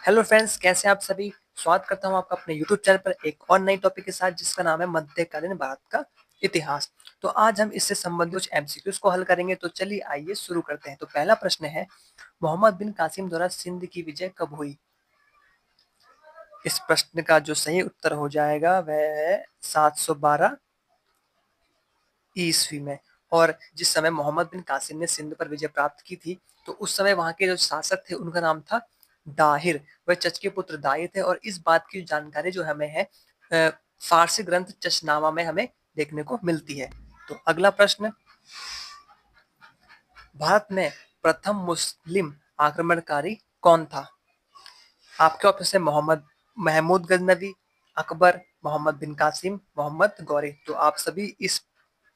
Hello friends, कैसे हैं आप सभी। स्वागत करता हूं आपका अपने यूट्यूब चैनल पर एक और नई टॉपिक के साथ जिसका नाम है मध्यकालीन भारत का इतिहास। तो आज हम इससे संबंधित कुछ एमसीक्यूज को हल करेंगे। तो चलिए आइए शुरू करते हैं। तो पहला प्रश्न है, मोहम्मद बिन कासिम द्वारा सिंध की विजय कब हुई। इस प्रश्न का जो सही उत्तर हो जाएगा वह है 712 ईस्वी में। और जिस समय मोहम्मद बिन कासिम ने सिंध पर विजय प्राप्त की थी, तो उस समय वहां के जो शासक थे उनका नाम था दाहिर। वह चच के पुत्र दाई थे। और इस बात की जानकारी जो हमें है फारसी ग्रंथ चशनामा में हमें देखने को मिलती है। तो अगला प्रश्न, भारत में प्रथम मुस्लिम आक्रमणकारी कौन था। आपके ऑप्शन है मोहम्मद महमूद गजनवी, अकबर, मोहम्मद बिन कासिम, मोहम्मद गौरी। तो आप सभी इस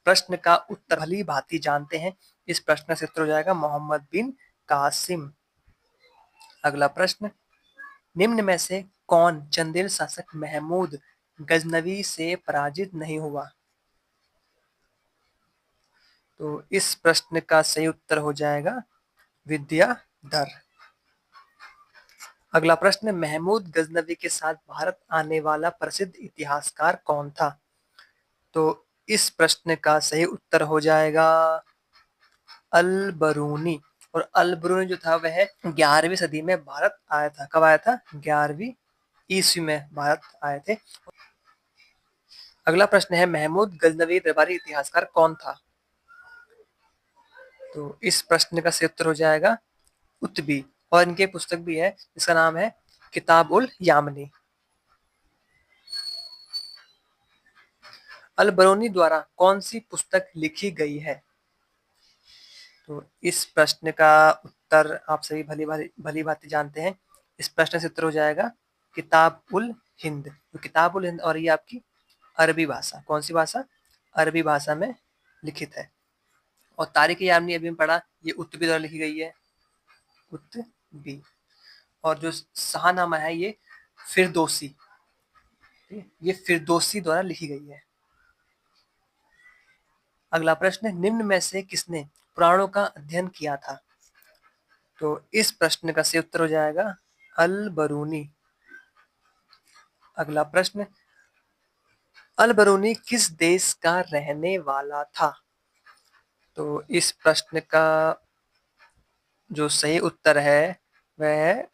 प्रश्न का उत्तर भली भांति जानते हैं। इस प्रश्न से उत्तर हो जाएगा मोहम्मद बिन कासिम। अगला प्रश्न, निम्न में से कौन चंदेल शासक महमूद गजनवी से पराजित नहीं हुआ। तो इस प्रश्न का सही उत्तर हो जाएगा विद्याधर। अगला प्रश्न, महमूद गजनवी के साथ भारत आने वाला प्रसिद्ध इतिहासकार कौन था। तो इस प्रश्न का सही उत्तर हो जाएगा अल बरूनी। और अल बरूनी जो था वह 11वीं सदी में भारत आया था। कब आया था? 11वीं ईस्वी में भारत आए थे। अगला प्रश्न है, महमूद गजनवी दरबारी इतिहासकार कौन था। तो इस प्रश्न का सही उत्तर हो जाएगा उत्बी। और इनके पुस्तक भी है जिसका नाम है किताब उल यामनी। अल बरूनी द्वारा कौन सी पुस्तक लिखी गई है। तो इस प्रश्न का उत्तर आप सभी भली भांति जानते हैं। इस प्रश्न से उत्तर हो जाएगा किताब उल हिंद। तो किताब उल हिंद, और ये आपकी अरबी भाषा, कौन सी भाषा? अरबी भाषा में लिखित है। और तारीख यामनी अभी पढ़ा, ये उत्बी द्वारा लिखी गई है, उत्बी। और जो शाहनामा है ये फिरदौसी, ये फिरदौसी द्वारा लिखी गई है। अगला प्रश्न, निम्न में से किसने पुराणों का अध्ययन किया था। तो इस प्रश्न का सही उत्तर हो जाएगा अल बरूनी। अगला प्रश्न, अल बरूनी किस देश का रहने वाला था। तो इस प्रश्न का जो सही उत्तर है वह है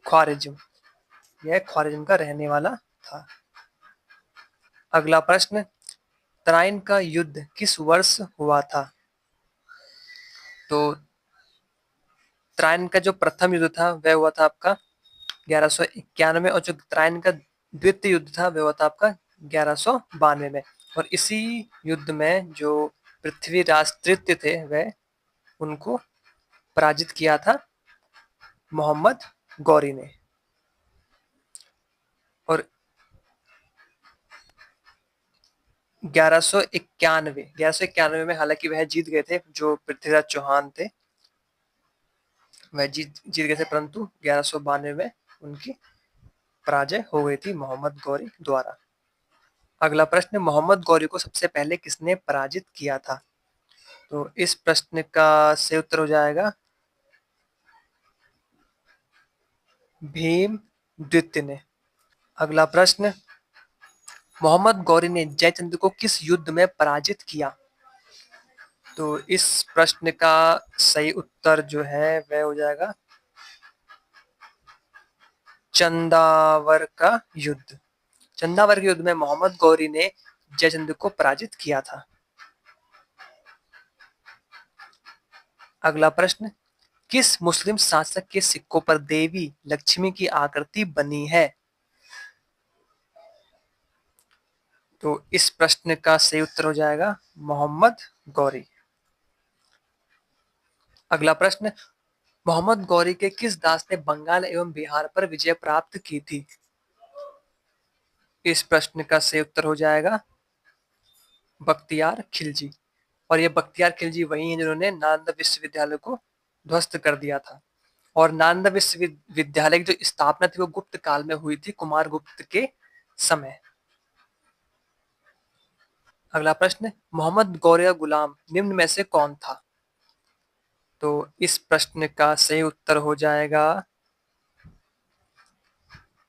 ख्वारिज्म। यह ख्वारिज्म का रहने वाला था। अगला प्रश्न, तराइन का युद्ध किस वर्ष हुआ था। तो तराइन का जो प्रथम युद्ध था वह हुआ था आपका 1191। और जो तराइन का द्वितीय युद्ध था वह हुआ था आपका 1192 में। और इसी युद्ध में जो पृथ्वीराज तृतीय थे वह उनको पराजित किया था मोहम्मद गौरी ने। और 1191 में हालांकि वह जीत गए थे, जो पृथ्वीराज चौहान थे वह जीत गए थे, परंतु 1192 में उनकी पराजय हो गई थी मोहम्मद गौरी द्वारा। अगला प्रश्न, मोहम्मद गौरी को सबसे पहले किसने पराजित किया था। तो इस प्रश्न का सही उत्तर हो जाएगा भीम द्वितीय ने। अगला प्रश्न, मोहम्मद गौरी ने जयचंद्र को किस युद्ध में पराजित किया। तो इस प्रश्न का सही उत्तर जो है वह हो जाएगा चंदावर का युद्ध। चंदावर के युद्ध में मोहम्मद गौरी ने जयचंद्र को पराजित किया था। अगला प्रश्न, किस मुस्लिम शासक के सिक्कों पर देवी लक्ष्मी की आकृति बनी है। तो इस प्रश्न का सही उत्तर हो जाएगा मोहम्मद गौरी। अगला प्रश्न, मोहम्मद गौरी के किस दास ने बंगाल एवं बिहार पर विजय प्राप्त की थी। इस प्रश्न का सही उत्तर हो जाएगा बख्तियार खिलजी। और ये बख्तियार खिलजी वही हैं जिन्होंने नालंदा विश्वविद्यालय को ध्वस्त कर दिया था। और नालंदा विश्वविद्यालय की जो स्थापना थी वो गुप्त काल में हुई थी, कुमार गुप्त के समय। अगला प्रश्न, मोहम्मद गौरी का गुलाम निम्न में से कौन था। तो इस प्रश्न का सही उत्तर हो जाएगा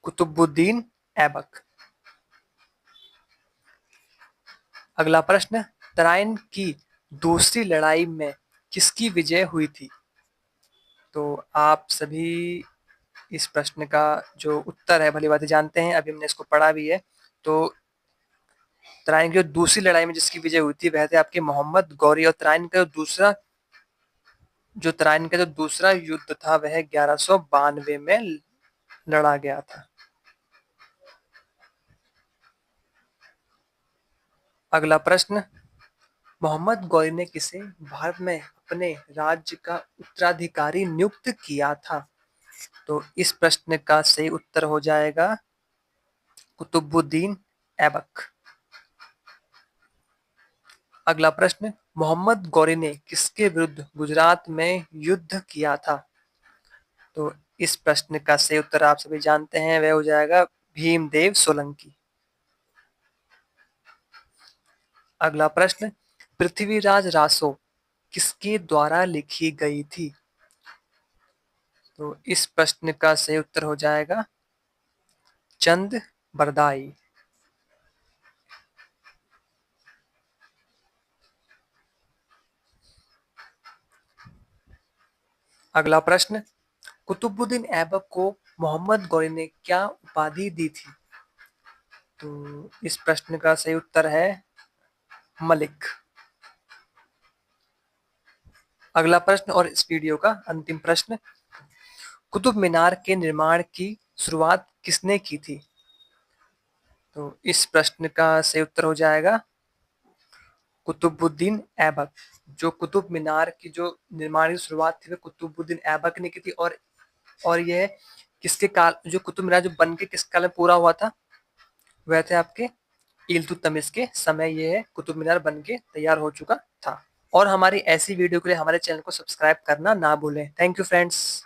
कुतुबुद्दीन ऐबक। अगला प्रश्न, तराइन की दूसरी लड़ाई में किसकी विजय हुई थी? तो आप सभी इस प्रश्न का जो उत्तर है भली भांति जानते हैं, अभी हमने इसको पढ़ा भी है। तो तराइन की दूसरी लड़ाई में जिसकी विजय हुई थी वह थे आपके मोहम्मद गौरी, और तराइन का जो दूसरा युद्ध था वह 1192 में लड़ा गया था। अगला प्रश्न, मोहम्मद गौरी ने किसे भारत में अपने राज्य का उत्तराधिकारी नियुक्त किया था? तो इस प्रश्न का सही उत्तर हो जाएगा कुतुबुद्दीन ऐबक। अगला प्रश्न, मोहम्मद गौरी ने किसके विरुद्ध गुजरात में युद्ध किया था? तो इस प्रश्न का सही उत्तर आप सभी जानते हैं, वह हो जाएगा भीमदेव सोलंकी। अगला प्रश्न, पृथ्वीराज रासो किसके द्वारा लिखी गई थी? तो इस प्रश्न का सही उत्तर हो जाएगा चंद बरदाई। अगला प्रश्न, कुतुबुद्दीन ऐबक को मोहम्मद गौरी ने क्या उपाधि दी थी? तो इस प्रश्न का सही उत्तर है मलिक। अगला प्रश्न और इस वीडियो का अंतिम प्रश्न, कुतुब मीनार के निर्माण की शुरुआत किसने की थी? तो इस प्रश्न का सही उत्तर हो जाएगा कुतुबुद्दीन ऐबक। जो कुतुब मीनार की जो निर्माण की शुरुआत थी वह कुतुबुद्दीन ऐबक ने की थी, और यह किसके काल, जो कुतुब मीनार जो बन के किस काल में पूरा हुआ था, वह थे आपके इल्तुतमिश के समय यह कुतुब मीनार बन के तैयार हो चुका था। और हमारी ऐसी वीडियो के लिए हमारे चैनल को सब्सक्राइब करना ना भूलें। Thank you friends.